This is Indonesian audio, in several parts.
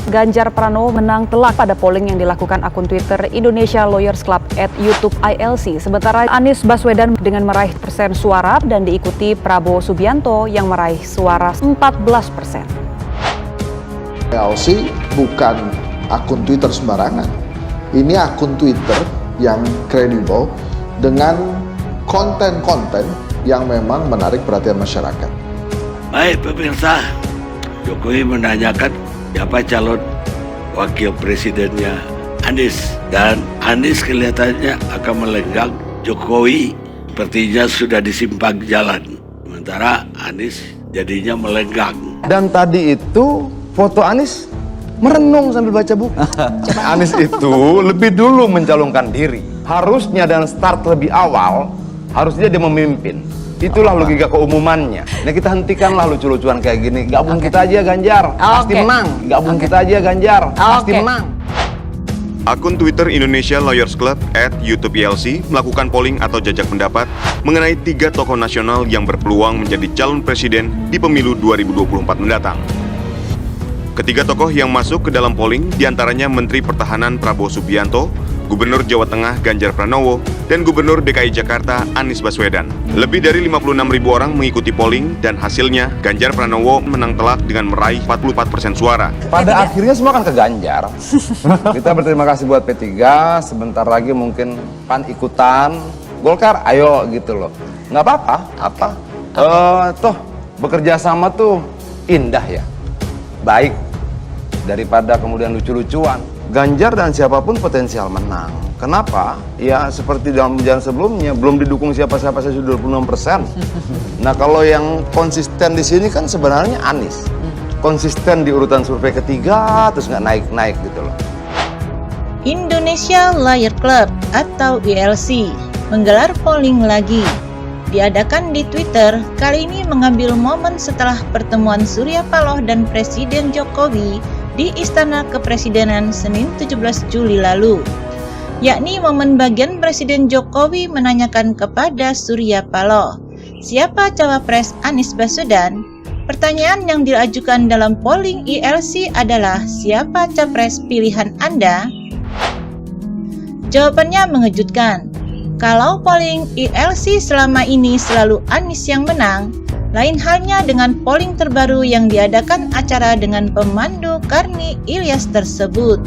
Ganjar Pranowo menang telak pada polling yang dilakukan akun Twitter Indonesia Lawyers Club @YouTube ILC. Sementara Anies Baswedan dengan meraih persen suara dan diikuti Prabowo Subianto yang meraih suara 14%. ILC bukan akun Twitter sembarangan. Ini akun Twitter yang kredibel dengan konten-konten yang memang menarik perhatian masyarakat. Baik pemirsa, Jokowi menanyakan siapa calon wakil presidennya Anies, dan Anies kelihatannya akan melenggang. Jokowi sepertinya sudah di simpang jalan, sementara Anies jadinya melenggang. Dan tadi itu foto Anies merenung sambil baca buku. Anies itu lebih dulu mencalonkan diri. Harusnya dan start lebih awal, harusnya dia memimpin. Itulah logika keumumannya. Nah, kita hentikanlah lucu-lucuan kayak gini. Gabung kita aja Ganjar, pasti menang. Gabung kita aja Ganjar, pasti menang. Akun Twitter Indonesia Lawyers Club @YouTube ILC melakukan polling atau jajak pendapat mengenai 3 tokoh nasional yang berpeluang menjadi calon presiden di pemilu 2024 mendatang. Ketiga tokoh yang masuk ke dalam polling diantaranya Menteri Pertahanan Prabowo Subianto, Gubernur Jawa Tengah Ganjar Pranowo, dan Gubernur DKI Jakarta Anies Baswedan. Lebih dari 56.000 orang mengikuti polling dan hasilnya Ganjar Pranowo menang telak dengan meraih 44% suara. Pada akhirnya semua kan ke Ganjar. Kita berterima kasih buat P3, sebentar lagi mungkin PAN ikutan, Golkar ayo gitu loh. Nggak apa-apa, toh bekerja sama tuh indah ya, baik daripada kemudian lucu-lucuan. Ganjar dan siapapun potensial menang. Kenapa? Ya seperti dalam jalan sebelumnya, belum didukung siapa-siapa, saya sudah 26%. Nah kalau yang konsisten di sini kan sebenarnya Anies. Konsisten di urutan survei ketiga, terus nggak naik-naik gitu loh. Indonesia Lawyers Club atau ILC menggelar polling lagi. Diadakan di Twitter, kali ini mengambil momen setelah pertemuan Surya Paloh dan Presiden Jokowi di Istana Kepresidenan Senin 17 Juli lalu, yakni momen bagian Presiden Jokowi menanyakan kepada Surya Paloh, siapa cawapres Anies Baswedan? Pertanyaan yang diajukan dalam polling ILC adalah siapa capres pilihan Anda? Jawabannya mengejutkan. Kalau polling ILC selama ini selalu Anies yang menang, lain halnya dengan polling terbaru yang diadakan acara dengan pemandu Karni Ilyas tersebut.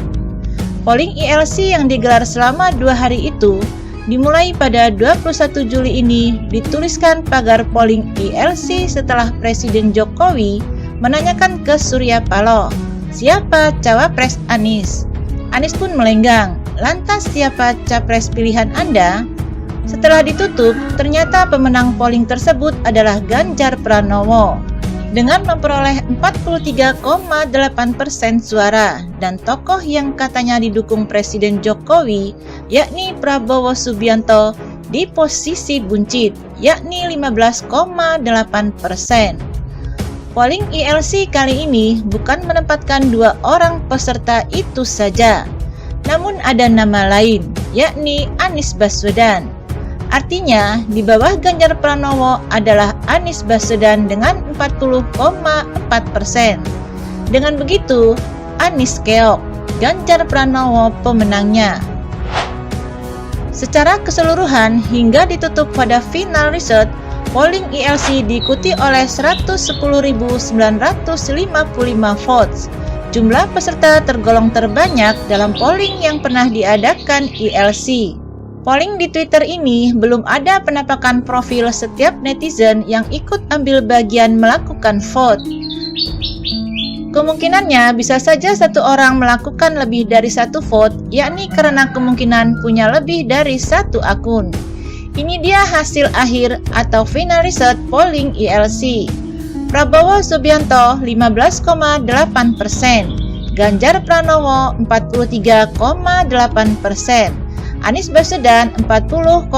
Polling ILC yang digelar selama 2 hari itu dimulai pada 21 Juli ini dituliskan pagar polling ILC setelah Presiden Jokowi menanyakan ke Surya Paloh, siapa cawapres Anies? Anies pun melenggang, lantas siapa capres pilihan Anda? Setelah ditutup, ternyata pemenang polling tersebut adalah Ganjar Pranowo dengan memperoleh 43,8% suara, dan tokoh yang katanya didukung Presiden Jokowi yakni Prabowo Subianto di posisi buncit yakni 15,8%. Polling ILC kali ini bukan menempatkan 2 orang peserta itu saja, namun ada nama lain yakni Anies Baswedan. Artinya, di bawah Ganjar Pranowo adalah Anies Baswedan dengan 40,4%. Dengan begitu, Anies keok, Ganjar Pranowo pemenangnya. Secara keseluruhan, hingga ditutup pada final result, polling ILC diikuti oleh 110.955 votes. Jumlah peserta tergolong terbanyak dalam polling yang pernah diadakan ILC. Polling di Twitter ini belum ada penampakan profil setiap netizen yang ikut ambil bagian melakukan vote. Kemungkinannya bisa saja satu orang melakukan lebih dari 1 vote, yakni karena kemungkinan punya lebih dari 1 akun. Ini dia hasil akhir atau final result polling ILC. Prabowo Subianto 15,8%, Ganjar Pranowo 43,8%, Anies Baswedan 40,4%.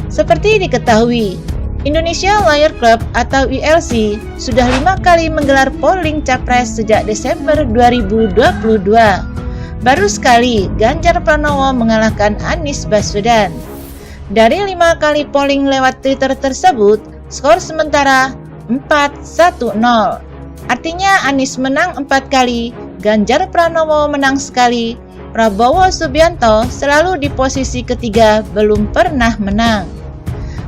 Seperti diketahui, Indonesia Lawyers Club atau ILC sudah 5 kali menggelar polling capres sejak Desember 2022. Baru sekali Ganjar Pranowo mengalahkan Anies Baswedan. Dari 5 kali polling lewat Twitter tersebut, Skor sementara 4-1-0. Artinya Anies menang 4 kali, Ganjar Pranowo menang sekali, Prabowo Subianto selalu di posisi ketiga belum pernah menang.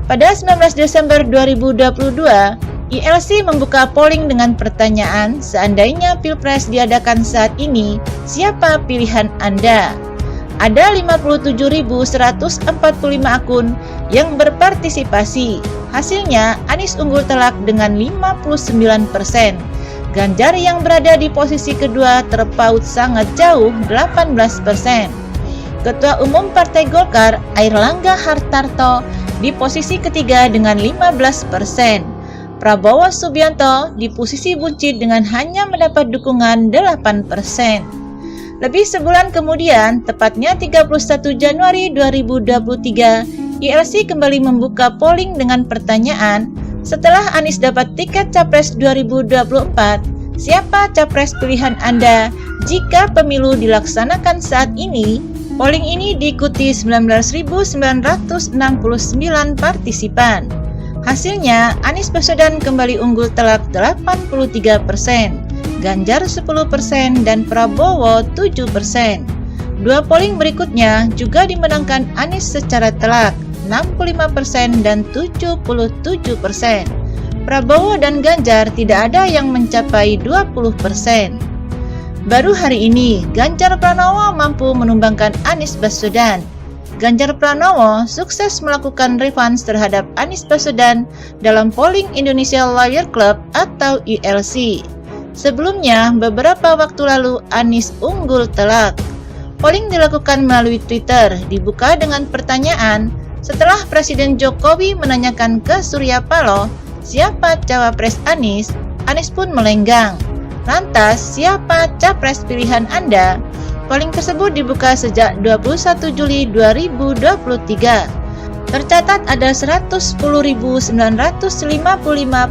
Pada 19 Desember 2022, ILC membuka polling dengan pertanyaan, seandainya Pilpres diadakan saat ini, siapa pilihan Anda? Ada 57.145 akun yang berpartisipasi. Hasilnya, Anies unggul telak dengan 59%. Ganjar yang berada di posisi kedua terpaut sangat jauh 18%. Ketua Umum Partai Golkar Airlangga Hartarto di posisi ketiga dengan 15%. Prabowo Subianto di posisi buncit dengan hanya mendapat dukungan 8%. Lebih sebulan kemudian, tepatnya 31 Januari 2023, ILC kembali membuka polling dengan pertanyaan, setelah Anies dapat tiket Capres 2024, siapa Capres pilihan Anda jika pemilu dilaksanakan saat ini? Polling ini diikuti 19.969 partisipan. Hasilnya, Anies Baswedan kembali unggul telak 83%, Ganjar 10% dan Prabowo 7%. Dua polling berikutnya juga dimenangkan Anies secara telak, 65% dan 77%. Prabowo dan Ganjar tidak ada yang mencapai 20%. Baru hari ini, Ganjar Pranowo mampu menumbangkan Anies Baswedan. Ganjar Pranowo sukses melakukan revans terhadap Anies Baswedan dalam polling Indonesia Lawyer Club atau ILC. Sebelumnya, beberapa waktu lalu Anies unggul telak. Polling dilakukan melalui Twitter, dibuka dengan pertanyaan, setelah Presiden Jokowi menanyakan ke Surya Paloh, siapa cawapres Anies? Anies pun melenggang. Lantas, siapa capres pilihan Anda? Polling tersebut dibuka sejak 21 Juli 2023. Tercatat ada 110.955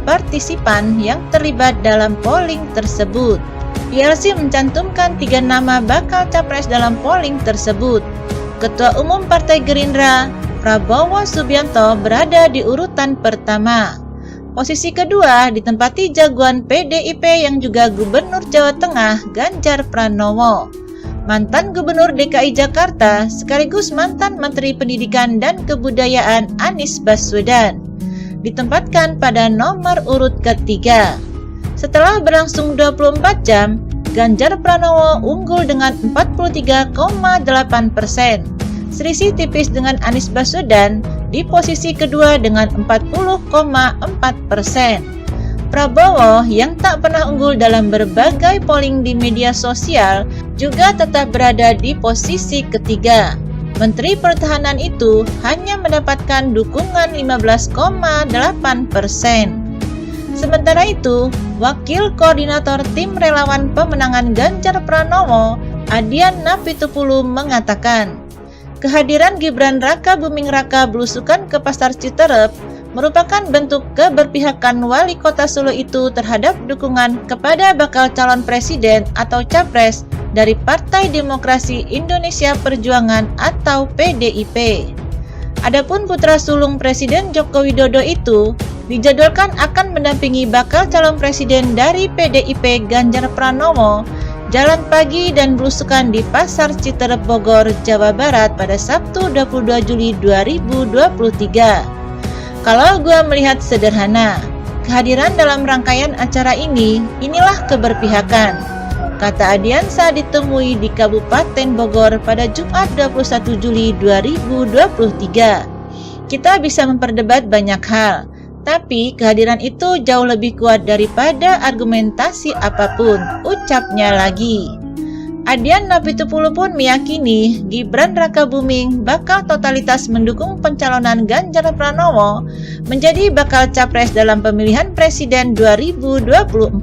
partisipan yang terlibat dalam polling tersebut. ILC mencantumkan 3 nama bakal capres dalam polling tersebut. Ketua Umum Partai Gerindra, Prabowo Subianto berada di urutan pertama. Posisi kedua ditempati jagoan PDIP yang juga Gubernur Jawa Tengah, Ganjar Pranowo. Mantan Gubernur DKI Jakarta sekaligus mantan Menteri Pendidikan dan Kebudayaan Anies Baswedan ditempatkan pada nomor urut ketiga. Setelah berlangsung 24 jam, Ganjar Pranowo unggul dengan 43,8%. Selisih tipis dengan Anies Baswedan di posisi kedua dengan 40,4%. Prabowo yang tak pernah unggul dalam berbagai polling di media sosial juga tetap berada di posisi ketiga. Menteri Pertahanan itu hanya mendapatkan dukungan 15,8%. Sementara itu, Wakil Koordinator Tim Relawan Pemenangan Ganjar Pranowo, Adian Napitupulu mengatakan, kehadiran Gibran Raka Buming Raka belusukan ke Pasar Citerep merupakan bentuk keberpihakan wali kota Solo itu terhadap dukungan kepada bakal calon presiden atau capres dari Partai Demokrasi Indonesia Perjuangan atau PDIP. Adapun putra sulung Presiden Joko Widodo itu dijadwalkan akan mendampingi bakal calon presiden dari PDIP Ganjar Pranowo jalan pagi dan belusukan di Pasar Citerep Bogor, Jawa Barat pada Sabtu 22 Juli 2023. Kalau gua melihat sederhana, kehadiran dalam rangkaian acara inilah keberpihakan, kata Adian saat ditemui di Kabupaten Bogor pada Jumat 21 Juli 2023. Kita bisa memperdebat banyak hal, tapi kehadiran itu jauh lebih kuat daripada argumentasi apapun, ucapnya lagi. Adian Napitupulu pun meyakini Gibran Raka Buming bakal totalitas mendukung pencalonan Ganjar Pranowo menjadi bakal capres dalam pemilihan presiden 2024.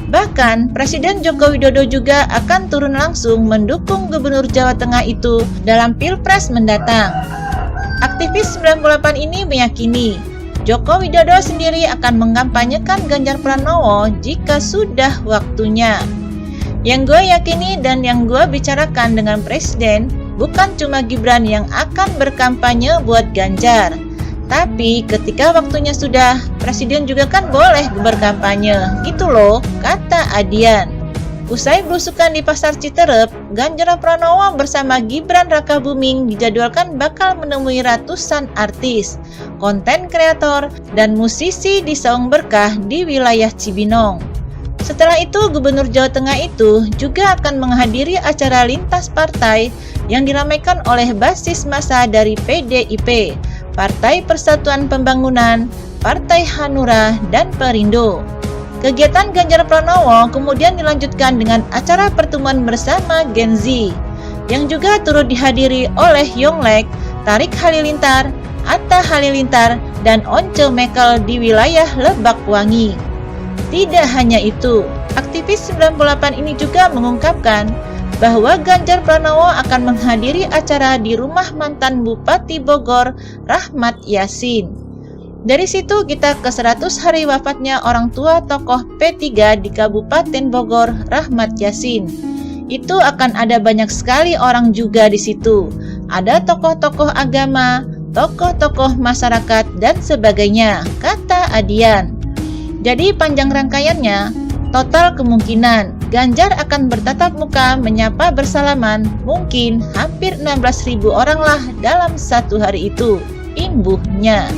Bahkan, Presiden Joko Widodo juga akan turun langsung mendukung Gubernur Jawa Tengah itu dalam Pilpres mendatang. Aktivis 98 ini meyakini Joko Widodo sendiri akan mengkampanyekan Ganjar Pranowo jika sudah waktunya. Yang gue yakini dan yang gue bicarakan dengan Presiden bukan cuma Gibran yang akan berkampanye buat Ganjar, Tapi ketika waktunya sudah, Presiden juga kan boleh berkampanye, gitu loh, kata Adian. Usai belusukan di Pasar Citerep, Ganjar Pranowo bersama Gibran Rakabuming dijadwalkan bakal menemui ratusan artis, konten kreator, dan musisi di Saung Berkah di wilayah Cibinong. Setelah itu, Gubernur Jawa Tengah itu juga akan menghadiri acara lintas partai yang diramaikan oleh basis massa dari PDIP, Partai Persatuan Pembangunan, Partai Hanura, dan Perindo. Kegiatan Ganjar Pranowo kemudian dilanjutkan dengan acara pertemuan bersama Gen Z, yang juga turut dihadiri oleh Yonglek, Tarik Halilintar, Atta Halilintar, dan Once Mekel di wilayah Lebakwangi. Tidak hanya itu, aktivis 98 ini juga mengungkapkan bahwa Ganjar Pranowo akan menghadiri acara di rumah mantan Bupati Bogor, Rahmat Yassin. Dari situ kita ke 100 hari wafatnya orang tua tokoh P3 di Kabupaten Bogor, Rahmat Yassin. Itu akan ada banyak sekali orang juga di situ. Ada tokoh-tokoh agama, tokoh-tokoh masyarakat, dan sebagainya, kata Adian. Jadi panjang rangkaiannya, total kemungkinan Ganjar akan bertatap muka menyapa bersalaman mungkin hampir 16.000 orang lah dalam satu hari itu, imbuhnya.